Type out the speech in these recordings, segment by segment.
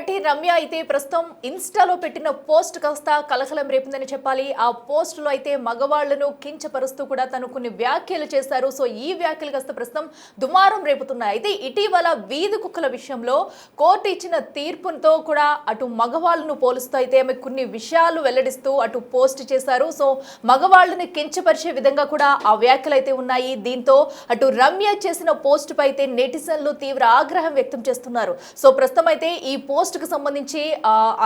నటి రమ్య అయితే ప్రస్తుతం ఇన్స్టాలో పెట్టిన పోస్ట్ కాస్త కలకలం రేపిందని చెప్పాలి. ఆ పోస్ట్ లో అయితే మగవాళ్లను కించపరుస్తూ కూడా తను కొన్ని వ్యాఖ్యలు చేశారు. సో ఈ వ్యాఖ్యలు కాస్త ప్రస్తుతం దుమారం రేపుతున్నాయి. అయితే ఇటీవల వీధి కుక్కల విషయంలో కోర్టు ఇచ్చిన తీర్పుతో కూడా అటు మగవాళ్లను పోలుస్తూ అయితే ఆమె కొన్ని విషయాలు వెల్లడిస్తూ అటు పోస్ట్ చేశారు. సో మగవాళ్ళని కించపరిచే విధంగా కూడా ఆ వ్యాఖ్యలు అయితే ఉన్నాయి. దీంతో అటు రమ్య చేసిన పోస్ట్ పై అయితే నెటిజన్లు తీవ్ర ఆగ్రహం వ్యక్తం చేస్తున్నారు. సో ప్రస్తుతం అయితే ఈ పోస్ట్ కు సంబంధించి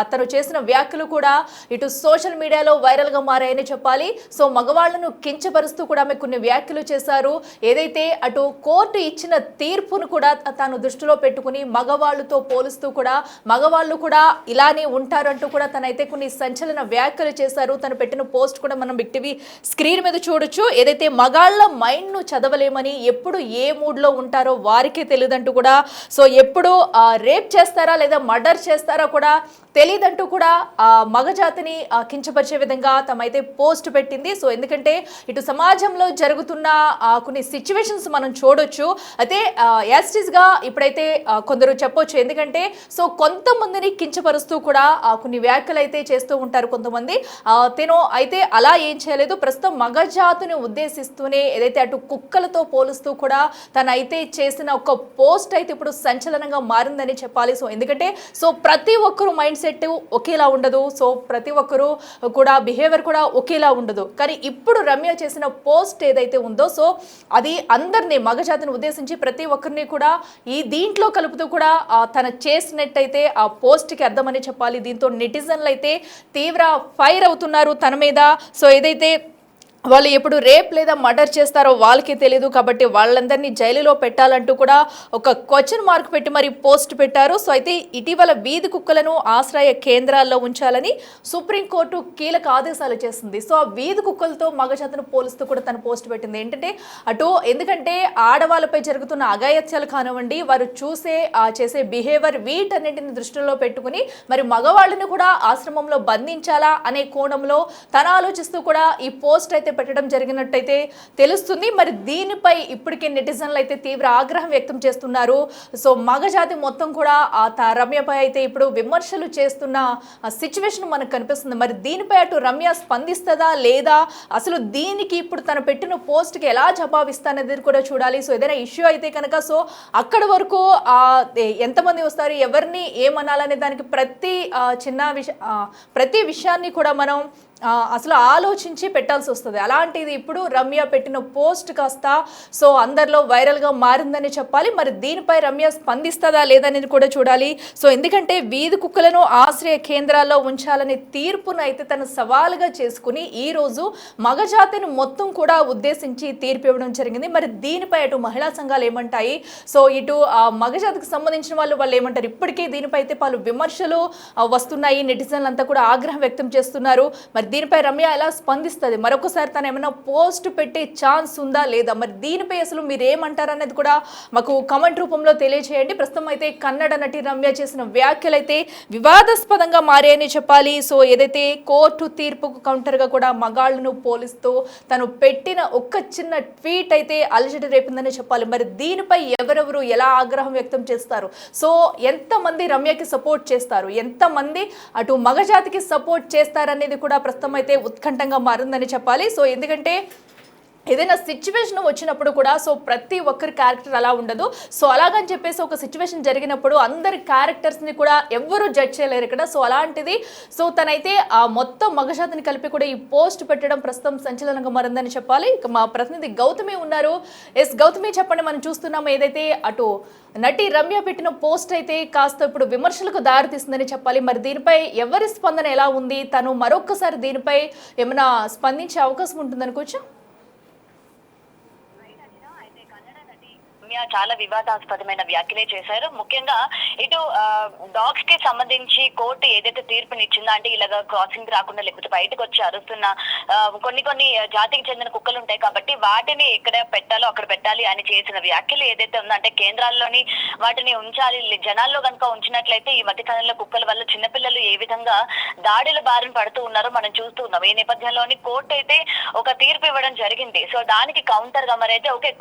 అతను చేసిన వ్యాఖ్యలు కూడా ఇటు సోషల్ మీడియాలో వైరల్ గా మారాయని చెప్పాలి. సో మగవాళ్లను కించపరుస్తూ కూడా ఆమె కొన్ని వ్యాఖ్యలు చేశారు. ఏదైతే అటు కోర్టు ఇచ్చిన తీర్పును కూడా తాను దృష్టిలో పెట్టుకుని మగవాళ్లతో పోలుస్తూ కూడా మగవాళ్ళు కూడా ఇలానే ఉంటారంటూ కూడా తనైతే కొన్ని సంచలన వ్యాఖ్యలు చేశారు. తను పెట్టిన పోస్ట్ కూడా మనం బిగ్ టీవీ స్క్రీన్ మీద చూడొచ్చు. ఏదైతే మగాళ్ళ మైండ్ ను చదవలేమని, ఎప్పుడు ఏ మూడ్ లో ఉంటారో వారికే తెలియదంటూ కూడా, సో ఎప్పుడు రేప్ చేస్తారా లేదా మర్డర్ చేస్తారా కూడా తెలియదంటూ కూడా మగజాతిని కించపరిచే విధంగా తమైతే పోస్ట్ పెట్టింది. సో ఎందుకంటే ఇటు సమాజంలో జరుగుతున్న కొన్ని సిచ్యువేషన్స్ మనం చూడొచ్చు. అయితే యాస్టిస్ గా ఇప్పుడైతే కొందరు చెప్పొచ్చు. ఎందుకంటే సో కొంతమందిని కించపరుస్తూ కూడా కొన్ని వ్యాఖ్యలు అయితే చేస్తూ ఉంటారు కొంతమంది. తను అయితే అలా ఏం చేయలేదు. ప్రస్తుతం మగజాతిని ఉద్దేశిస్తూనే ఏదైతే అటు కుక్కలతో పోలుస్తూ కూడా తనైతే చేసిన ఒక పోస్ట్ అయితే ఇప్పుడు సంచలనంగా మారిందని చెప్పాలి. సో ఎందుకంటే సో ప్రతి ఒక్కరు మైండ్ సెట్ ఒకేలా ఉండదు. సో ప్రతి ఒక్కరు కూడా బిహేవియర్ కూడా ఒకేలా ఉండదు. కానీ ఇప్పుడు రమ్య చేసిన పోస్ట్ ఏదైతే ఉందో సో అది అందరినీ మగజాతిని ఉద్దేశించి ప్రతి ఒక్కరిని కూడా ఈ దీంట్లో కలుపుతూ కూడా తన చేసినట్టయితే ఆ పోస్ట్ కి అర్థమని చెప్పాలి. దీంతో నెటిజన్లు అయితే తీవ్ర ఫైర్ అవుతున్నారు తన మీద. సో ఏదైతే వాళ్ళు ఎప్పుడు రేప్ లేదా మర్డర్ చేస్తారో వాళ్ళకే తెలియదు కాబట్టి వాళ్ళందరినీ జైలులో పెట్టాలంటూ కూడా ఒక క్వశ్చన్ మార్క్ పెట్టి మరి పోస్ట్ పెట్టారు. సో అయితే ఇటీవల వీధి కుక్కలను ఆశ్రయ కేంద్రాల్లో ఉంచాలని సుప్రీంకోర్టు కీలక ఆదేశాలు చేసింది. సో ఆ వీధి కుక్కలతో మగజాతిని పోలుస్తూ కూడా తను పోస్ట్ పెట్టింది. ఏంటంటే అటు ఎందుకంటే ఆడవాళ్ళపై జరుగుతున్న అఘాయిత్యాలు కానివ్వండి, వారు చేసే బిహేవియర్ వీటన్నింటిని దృష్టిలో పెట్టుకుని మరి మగవాళ్ళని కూడా ఆశ్రమంలో బంధించాలా అనే కోణంలో తన ఆలోచిస్తూ కూడా ఈ పోస్ట్ అయితే పెట్టడం జరిగినట్టయితే తెలుస్తుంది. మరి దీనిపై ఇప్పటికే నెటిజన్లు అయితే తీవ్ర ఆగ్రహం వ్యక్తం చేస్తున్నారు. సో మగజాతి మొత్తం కూడా రమ్యపై అయితే ఇప్పుడు విమర్శలు చేస్తున్న సిచ్యువేషన్ మనకు కనిపిస్తుంది. మరి దీనిపై అటు రమ్య స్పందిస్తుందా లేదా, అసలు దీనికి ఇప్పుడు తను పెట్టిన పోస్ట్కి ఎలా జవాబిస్తానది కూడా చూడాలి. సో ఏదైనా ఇష్యూ అయితే కనుక సో అక్కడి వరకు ఎంతమంది వస్తారు, ఎవరిని ఏమనాలనే దానికి ప్రతి విషయాన్ని కూడా మనం అసలు ఆలోచించి పెట్టాల్సి వస్తుంది. అలాంటిది ఇప్పుడు రమ్య పెట్టిన పోస్ట్ కాస్త సో అందరిలో వైరల్గా మారిందని చెప్పాలి. మరి దీనిపై రమ్య స్పందిస్తుందా లేదనేది కూడా చూడాలి. సో ఎందుకంటే వీధి కుక్కలను ఆశ్రయ కేంద్రాల్లో ఉంచాలనే తీర్పును అయితే తను సవాలుగా చేసుకుని ఈ రోజు మగజాతిని మొత్తం కూడా ఉద్దేశించి తీర్పు ఇవ్వడం జరిగింది. మరి దీనిపై అటు మహిళా సంఘాలు ఏమంటాయి, సో ఇటు మగజాతికి సంబంధించిన వాళ్ళు ఏమంటారు, ఇప్పటికీ దీనిపై అయితే పలు విమర్శలు వస్తున్నాయి. నెటిజన్లు అంతా కూడా ఆగ్రహం వ్యక్తం చేస్తున్నారు. మరి దీనిపై రమ్య ఎలా స్పందిస్తుంది, మరొకసారి తను ఏమైనా పోస్ట్ పెట్టే ఛాన్స్ ఉందా లేదా, మరి దీనిపై అసలు మీరు ఏమంటారు అనేది కూడా మాకు కమెంట్ రూపంలో తెలియజేయండి. ప్రస్తుతం అయితే కన్నడ నటి రమ్య చేసిన వ్యాఖ్యలు అయితే వివాదాస్పదంగా మారాయని చెప్పాలి. సో ఏదైతే కోర్టు తీర్పుకు కౌంటర్గా కూడా మగాళ్ళను పోలిస్తూ తను పెట్టిన ఒక్క చిన్న ట్వీట్ అయితే అలజడి రేపిందని చెప్పాలి. మరి దీనిపై ఎవరెవరు ఎలా ఆగ్రహం వ్యక్తం చేస్తారు, సో ఎంతమంది రమ్యకి సపోర్ట్ చేస్తారు, ఎంతమంది అటు మగజాతికి సపోర్ట్ చేస్తారనేది కూడా ప్రస్తుతం అయితే ఉత్కంఠంగా మారిందని చెప్పాలి. సో ఎందుకంటే ఏదైనా సిచ్యువేషన్ వచ్చినప్పుడు కూడా సో ప్రతి ఒక్కరి క్యారెక్టర్ అలా ఉండదు. సో అలాగని చెప్పేసి ఒక సిచ్యువేషన్ జరిగినప్పుడు అందరి క్యారెక్టర్స్ని కూడా ఎవ్వరూ జడ్జ్ చేయలేరు ఇక్కడ. సో అలాంటిది సో తనైతే ఆ మొత్తం మగజాతిని కలిపి కూడా ఈ పోస్ట్ పెట్టడం ప్రస్తుతం సంచలనంగా మారిందని చెప్పాలి. ఇక మా ప్రతినిధి గౌతమి ఉన్నారు. ఎస్ గౌతమి, చెప్పండి. మనం చూస్తున్నాము ఏదైతే అటు నటి రమ్య పెట్టిన పోస్ట్ అయితే కాస్త ఇప్పుడు విమర్శలకు దారితీస్తుందని చెప్పాలి. మరి దీనిపై ఎవరి స్పందన ఎలా ఉంది, తను మరొక్కసారి దీనిపై ఏమైనా స్పందించే అవకాశం ఉంటుందనుకోవచ్చు? చాలా వివాదాస్పదమైన వ్యాఖ్యలే చేశారు. ముఖ్యంగా ఇటు డాగ్స్ కి సంబంధించి కోర్టు ఏదైతే తీర్పునిచ్చిందో, అంటే ఇలాగా క్రాసింగ్ రాకుండా లేకపోతే బయటకు వచ్చి అరుస్తున్న కొన్ని జాతికి చెందిన కుక్కలు ఉంటాయి కాబట్టి వాటిని ఎక్కడ పెట్టాలో అక్కడ పెట్టాలి అని చేసిన వ్యాఖ్యలు ఏదైతే ఉందో, అంటే కేంద్రాల్లోని వాటిని ఉంచాలి, జనాల్లో కనుక ఉంచినట్లయితే ఈ మధ్యకాలంలో కుక్కల వల్ల చిన్నపిల్లలు ఏ విధంగా దాడుల బారిన పడుతూ ఉన్నారో మనం చూస్తూ ఉన్నాం. ఈ నేపథ్యంలోని కోర్టు అయితే ఒక తీర్పు ఇవ్వడం జరిగింది. సో దానికి కౌంటర్ గా మరైతే ఓకే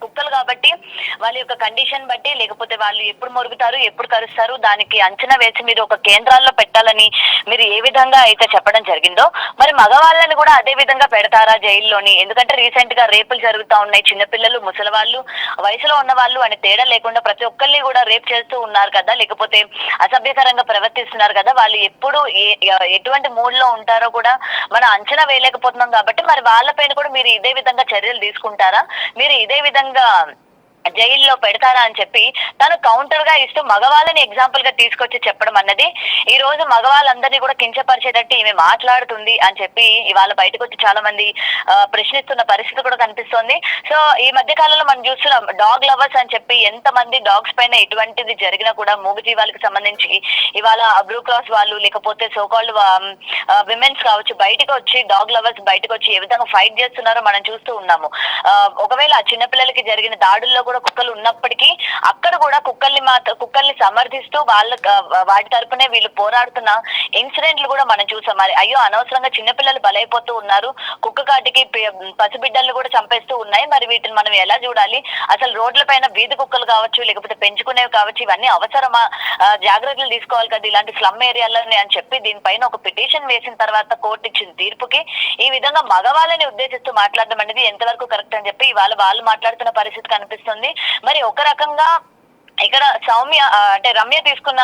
కుక్కలు కాబట్టి బట్టి వాళ్ళ యొక్క కండిషన్ బట్టి లేకపోతే వాళ్ళు ఎప్పుడు మొరుగుతారు ఎప్పుడు కరుస్తారు దానికి అంచనా వేసి మీరు ఒక కేంద్రాల్లో పెట్టాలని మీరు ఏ విధంగా అయితే చెప్పడం జరిగిందో మరి మగవాళ్ళని కూడా అదే విధంగా పెడతారా జైల్లోని? ఎందుకంటే రీసెంట్ గా రేపులు జరుగుతా ఉన్నాయి, చిన్నపిల్లలు ముసలి వాళ్ళు వయసులో ఉన్న వాళ్ళు అని తేడా లేకుండా ప్రతి ఒక్కరిని కూడా రేప్ చేస్తూ ఉన్నారు కదా, లేకపోతే అసభ్యకరంగా ప్రవర్తిస్తున్నారు కదా, వాళ్ళు ఎప్పుడు ఎటువంటి మూడ్ లో ఉంటారో కూడా మనం అంచనా వేయలేకపోతున్నాం. కాబట్టి మరి వాళ్ళపైన కూడా మీరు ఇదే విధంగా చర్యలు తీసుకుంటారా, మీరు ఇదే విధంగా జైల్లో పెడతారా అని చెప్పి తను కౌంటర్ గా ఇస్తూ మగవాళ్ళని ఎగ్జాంపుల్ గా తీసుకొచ్చి చెప్పడం అన్నది ఈ రోజు మగవాళ్ళందరినీ కూడా కించపరిచేటట్టు ఈమె మాట్లాడుతుంది అని చెప్పి ఇవాళ బయటకు వచ్చి చాలా మంది ప్రశ్నిస్తున్న పరిస్థితి కూడా కనిపిస్తోంది. సో ఈ మధ్య కాలంలో మనం చూస్తున్నాం డాగ్ లవర్స్ అని చెప్పి ఎంత మంది డాగ్స్ పైన ఎటువంటిది జరిగినా కూడా మూగజీవాలకు సంబంధించి ఇవాళ బ్లూ క్రాస్ వాళ్ళు లేకపోతే సోకాల్డ్ విమెన్స్ కావచ్చు బయటకు వచ్చి డాగ్ లవర్స్ బయటకు వచ్చి ఏ విధంగా ఫైట్ చేస్తున్నారో మనం చూస్తూ ఉన్నాము. ఒకవేళ చిన్నపిల్లలకి జరిగిన దాడుల్లో కూడా కుక్కలు ఉన్నప్పటికీ అక్కడ కూడా కుక్కల్ని సమర్థిస్తూ వాటి తరపునే వీళ్ళు పోరాడుతున్న ఇన్సిడెంట్లు కూడా మనం చూసాం. మరి అయ్యో అనవసరంగా చిన్నపిల్లలు బలైపోతూ ఉన్నారు, కుక్క కాటికి పసిబిడ్డలు కూడా చంపేస్తూ ఉన్నాయి, మరి వీటిని మనం ఎలా చూడాలి, అసలు రోడ్ల పైన వీధి కుక్కలు కావచ్చు లేకపోతే పెంచుకునేవి కావచ్చు ఇవన్నీ అవసరమా, జాగ్రత్తలు తీసుకోవాలి కదా ఇలాంటి స్లమ్ ఏరియాలోనే అని చెప్పి దీనిపైన ఒక పిటిషన్ వేసిన తర్వాత కోర్టు ఇచ్చిన తీర్పుకి ఈ విధంగా మగవాళ్ళని ఉద్దేశిస్తూ మాట్లాడడం అనేది ఎంతవరకు కరెక్ట్ అని చెప్పి ఇవాళ వాళ్ళు మాట్లాడుతున్న పరిస్థితి కనిపిస్తుంది. మరి ఒక రకంగా ఇక్కడ సౌమ్య అంటే రమ్య తీసుకున్న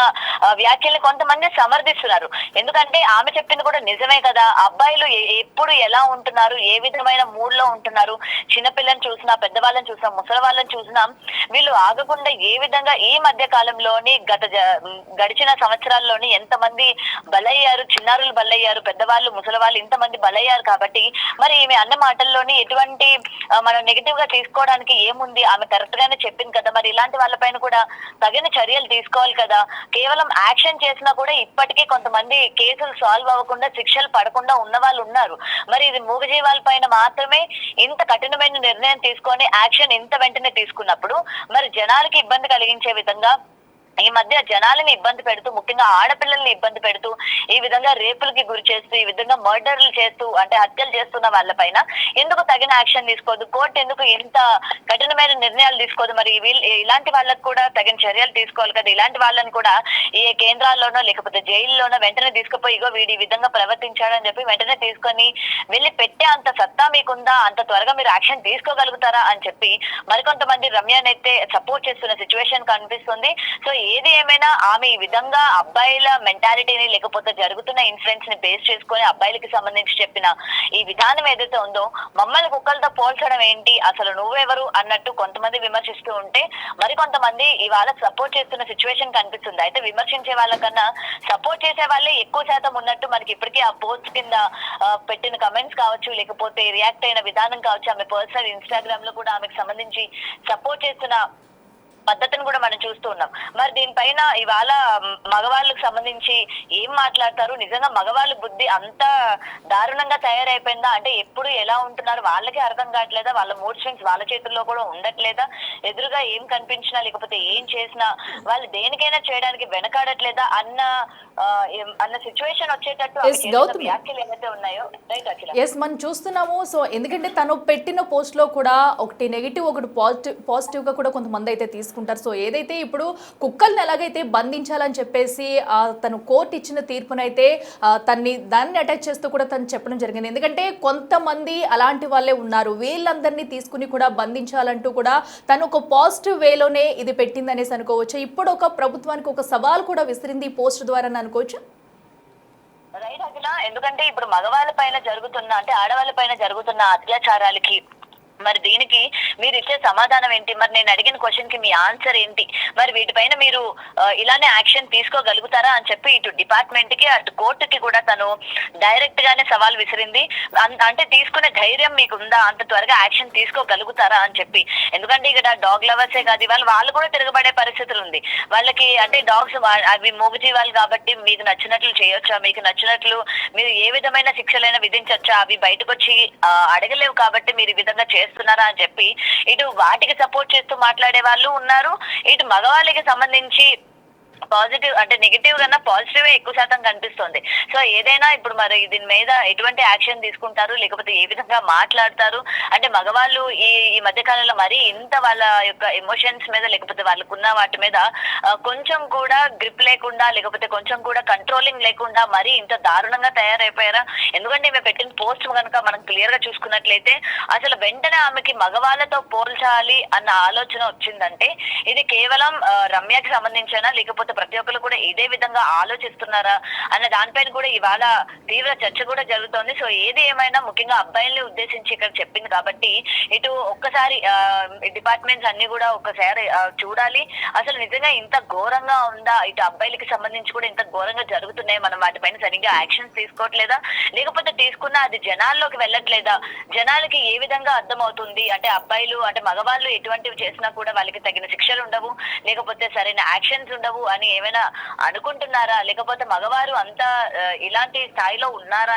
వ్యాఖ్యల్ని కొంతమంది సమర్థిస్తున్నారు. ఎందుకంటే ఆమె చెప్పింది కూడా నిజమే కదా, అబ్బాయిలు ఎప్పుడు ఎలా ఉంటున్నారు, ఏ విధమైన మూడ్ లో ఉంటున్నారు, చిన్నపిల్లని చూసినా పెద్దవాళ్ళని చూసినా ముసలి వాళ్ళని చూసినా వీళ్ళు ఆగకుండా ఏ విధంగా ఈ మధ్య కాలంలోని గడిచిన సంవత్సరాల్లోని ఎంతమంది బలయ్యారు, చిన్నారులు బలయ్యారు, పెద్దవాళ్ళు ముసలి వాళ్ళు ఇంతమంది బలయ్యారు. కాబట్టి మరి ఈమె అన్న మాటల్లోని ఎటువంటి మనం నెగిటివ్ గా తీసుకోవడానికి ఏముంది, ఆమె కరెక్ట్ గానే చెప్పింది కదా, మరి ఇలాంటి వాళ్ళపైన కూడా తగిన చర్యలు తీసుకోవాలి కదా. కేవలం యాక్షన్ చేసినా కూడా ఇప్పటికీ కొంతమంది కేసులు సాల్వ్ అవ్వకుండా శిక్షలు పడకుండా ఉన్న వాళ్ళు ఉన్నారు. మరి ఇది మూగజీవాల పైన మాత్రమే ఇంత కఠినమైన నిర్ణయం తీసుకొని యాక్షన్ ఇంత వెంటనే తీసుకున్నప్పుడు మరి జనాలకి ఇబ్బంది కలిగించే విధంగా ఈ మధ్య జనాలని ఇబ్బంది పెడుతూ ముఖ్యంగా ఆడపిల్లల్ని ఇబ్బంది పెడుతూ ఈ విధంగా రేపులకి గురి చేస్తూ ఈ విధంగా మర్డర్లు చేస్తూ అంటే హత్యలు చేస్తున్న వాళ్ళపైన ఎందుకు తగిన యాక్షన్ తీసుకోదు, కోర్టు ఎందుకు ఇంత కఠినమైన నిర్ణయాలు తీసుకోదు, మరి ఇలాంటి వాళ్ళకు కూడా తగిన చర్యలు తీసుకోవాలి కదా. ఇలాంటి వాళ్ళని కూడా ఏ కేంద్రాల్లోనో లేకపోతే జైల్లోనో వెంటనే తీసుకుపోయి ఇగో వీడి ఈ విధంగా ప్రవర్తించాడని చెప్పి వెంటనే తీసుకొని వెళ్ళి పెట్టే అంత సత్తా మీకుందా, అంత త్వరగా మీరు యాక్షన్ తీసుకోగలుగుతారా అని చెప్పి మరికొంతమంది రమ్యనైతే సపోర్ట్ చేస్తున్న సిచ్యువేషన్ కనిపిస్తుంది. సో ఏది ఏమైనా ఆమె ఈ విధంగా అబ్బాయిల మెంటాలిటీని లేకపోతే జరుగుతున్న ఇన్సిడెంట్స్ ని బేస్ చేసుకొని అబ్బాయిలకి సంబంధించి చెప్పిన ఈ విధానం ఏదైతే ఉందో మమ్మల్ని కుక్కలతో పోల్చడం ఏంటి, అసలు నువ్వెవరు అన్నట్టు కొంతమంది విమర్శిస్తూ ఉంటే మరికొంతమంది ఇవాళ సపోర్ట్ చేస్తున్న సిచ్యువేషన్ కనిపిస్తుంది. అయితే విమర్శించే వాళ్ళకన్నా సపోర్ట్ చేసే వాళ్ళే ఎక్కువ శాతం ఉన్నట్టు మనకి ఇప్పటికీ ఆ పోస్ట్ కింద పెట్టిన కమెంట్స్ కావచ్చు లేకపోతే రియాక్ట్ అయిన విధానం కావచ్చు, ఆమె పర్సనల్ ఇన్స్టాగ్రామ్ లో కూడా ఆమెకు సంబంధించి సపోర్ట్ చేస్తున్న పద్ధతిని కూడా మనం చూస్తూ ఉన్నాం. మరి దీనిపైన ఇవాళ మగవాళ్ళకు సంబంధించి ఏం మాట్లాడతారు, నిజంగా మగవాళ్ళ బుద్ధి అంత దారుణంగా తయారైపోయిందా, అంటే ఎప్పుడు ఎలా ఉంటున్నారు వాళ్ళకి అర్థం కావట్లేదా, వాళ్ళ మూడ్ స్వింగ్స్ వాళ్ళ చేతుల్లో కూడా ఉండట్లేదా, ఎదురుగా ఏం కనిపించినా లేకపోతే ఏం చేసినా వాళ్ళు దేనికైనా చేయడానికి వెనకాడట్లేదా అన్న సిచ్యువేషన్ వచ్చేటట్టు వ్యాఖ్యలు ఏవైతే ఉన్నాయో రైట్ అఖిల. ఎస్ మనం చూస్తున్నాము. సో ఎందుకంటే తను పెట్టిన పోస్ట్ లో కూడా ఒకటి నెగిటివ్ ఒకటి పాజిటివ్ గా కూడా కొంతమంది అయితే తీసుకుంటారు. సో ఏదైతే ఇప్పుడు కుక్కల్ని ఎలాగైతే బంధించాలని చెప్పేసి తను కోర్టు ఇచ్చిన తీర్పునైతే దాన్ని అటాచ్ చేస్తూ కూడా తను చెప్పడం జరిగింది. ఎందుకంటే కొంతమంది అలాంటి వాళ్ళే ఉన్నారు, వీళ్ళందరినీ తీసుకుని కూడా బంధించాలంటూ కూడా తను ఒక పాజిటివ్ వేలోనే ఇది పెట్టిందనేసి అనుకోవచ్చు. ఇప్పుడు ఒక ప్రభుత్వానికి ఒక సవాల్ కూడా విసిరింది ఈ పోస్ట్ ద్వారా అనుకోవచ్చు. రైట్ అఖిల, ఎందుకంటే ఇప్పుడు మగవాళ్ళ పైన జరుగుతున్న అంటే ఆడవాళ్ళ పైన జరుగుతున్న అత్యాచారాలకి మరి దీనికి మీరు ఇచ్చే సమాధానం ఏంటి, మరి నేను అడిగిన క్వశ్చన్ కి మీ ఆన్సర్ ఏంటి, మరి వీటిపైన మీరు ఇలానే యాక్షన్ తీసుకోగలుగుతారా అని చెప్పి ఇటు డిపార్ట్మెంట్ కి అటు కోర్టుకి కూడా తను డైరెక్ట్ గానే సవాల్ విసిరింది. అంటే తీసుకునే ధైర్యం మీకు ఉందా, అంత త్వరగా యాక్షన్ తీసుకోగలుగుతారా అని చెప్పి. ఎందుకంటే ఇక్కడ డాగ్ లవర్సే కాదు వాళ్ళు కూడా తిరగబడే పరిస్థితులు ఉంది. వాళ్ళకి అంటే డాగ్స్ అవి మూగజీవాలు కాబట్టి మీకు నచ్చినట్లు చేయొచ్చా, మీకు నచ్చినట్లు మీరు ఏ విధమైన శిక్షలైనా విధించొచ్చా, అవి బయటకు వచ్చి అడగలేవు కాబట్టి మీరు ఈ విధంగా చేస్తున్నారా అని చెప్పి ఇటు వాటికి సపోర్ట్ చేస్తూ మాట్లాడే వాళ్ళు ఉన్నారు, ఇటు మగవాళ్ళకి సంబంధించి పాజిటివ్ అంటే నెగిటివ్ కన్నా పాజిటివ్ ఎక్కువ శాతం కనిపిస్తుంది. సో ఏదైనా ఇప్పుడు మరి దీని మీద ఎటువంటి యాక్షన్ తీసుకుంటారు, లేకపోతే ఏ విధంగా మాట్లాడతారు? అంటే మగవాళ్ళు ఈ ఈ మధ్య కాలంలో మరి ఇంత వాళ్ళ యొక్క ఎమోషన్స్ మీద, లేకపోతే వాళ్ళకున్న వాటి మీద కొంచెం కూడా గ్రిప్ లేకుండా, లేకపోతే కొంచెం కూడా కంట్రోలింగ్ లేకుండా మరి ఇంత దారుణంగా తయారైపోయారా? ఎందుకంటే ఈమె పెట్టిన పోస్ట్ కనుక మనం క్లియర్ గా చూసుకున్నట్లయితే అసలు వెంటనే ఆమెకి మగవాళ్ళతో పోల్చాలి అన్న ఆలోచన వచ్చిందంటే ఇది కేవలం రమ్యకి సంబంధించిన, లేకపోతే ప్రతి ఒక్కరు కూడా ఇదే విధంగా ఆలోచిస్తున్నారా అన్న దానిపైన కూడా ఇవాళ తీవ్ర చర్చ కూడా జరుగుతోంది. సో ఏది ఏమైనా ముఖ్యంగా అబ్బాయిల్ని ఉద్దేశించి ఇక్కడ చెప్పింది కాబట్టి ఇటు ఒక్కసారి డిపార్ట్మెంట్స్ అన్ని కూడా ఒక్కసారి చూడాలి. అసలు నిజంగా ఇంత ఘోరంగా ఉందా, ఇటు అబ్బాయిలకి సంబంధించి కూడా ఇంత ఘోరంగా జరుగుతున్నాయి, మనం వాటిపైన సరిగ్గా యాక్షన్స్ తీసుకోవట్లేదా, లేకపోతే తీసుకున్నా అది జనాల్లోకి వెళ్ళట్లేదా, జనాలకి ఏ విధంగా అర్థమవుతుంది అంటే అబ్బాయిలు అంటే మగవాళ్ళు ఎటువంటివి చేసినా కూడా వాళ్ళకి తగిన శిక్షలు ఉండవు, లేకపోతే సరైన యాక్షన్స్ ఉండవు అని ఏమైనా అనుకుంటున్నారా, లేకపోతే మగవారు అంతా ఇలాంటి స్థాయిలో ఉన్నారా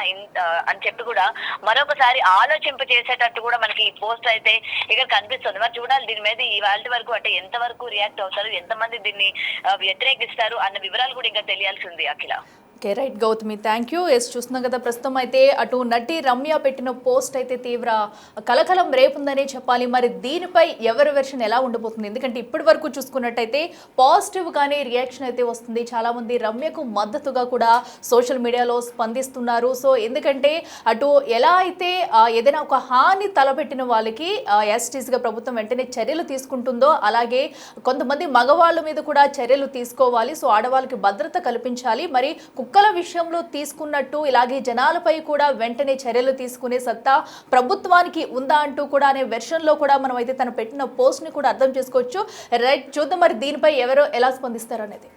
అని చెప్పి కూడా మరొకసారి ఆలోచింప చేసేటట్టు కూడా మనకి ఈ పోస్ట్ అయితే ఇక్కడ కనిపిస్తుంది. మరి చూడాలి దీని మీద ఇవాళ వరకు అంటే ఎంత వరకు రియాక్ట్ అవుతారు, ఎంతమంది దీన్ని వ్యతిరేకిస్తారు అన్న వివరాలు కూడా ఇంకా తెలియాల్సి ఉంది. Akhila. Okay, right Gautami, thank you. చూస్తున్నాం కదా, ప్రస్తుతం అయితే అటు నటి రమ్య పెట్టిన పోస్ట్ అయితే తీవ్ర కలకలం రేపుందనే చెప్పాలి. మరి దీనిపై ఎవరి వెర్షన్ ఎలా ఉండబోతుంది? ఎందుకంటే ఇప్పటి వరకు చూసుకున్నట్టయితే పాజిటివ్గానే రియాక్షన్ అయితే వస్తుంది. చాలామంది రమ్యకు మద్దతుగా కూడా సోషల్ మీడియాలో స్పందిస్తున్నారు. సో ఎందుకంటే అటు ఎలా అయితే ఏదైనా ఒక హాని తలపెట్టిన వాళ్ళకి యాస్టీస్గా ప్రభుత్వం వెంటనే చర్యలు తీసుకుంటుందో, అలాగే కొంతమంది మగవాళ్ళ మీద కూడా చర్యలు తీసుకోవాలి. సో ఆడవాళ్ళకి భద్రత కల్పించాలి. మరి కుక్కల విషయంలో తీసుకున్నట్టు ఇలాగే జనాలపై కూడా వెంటనే చర్యలు తీసుకునే సత్తా ప్రభుత్వానికి ఉందా అంటూ కూడా అనే వెర్షన్లో కూడా మనం అయితే తను పెట్టిన పోస్ట్ని కూడా అర్థం చేసుకోవచ్చు. రైట్, చూద్దాం మరి దీనిపై ఎవరో ఎలా స్పందిస్తారు అనేది.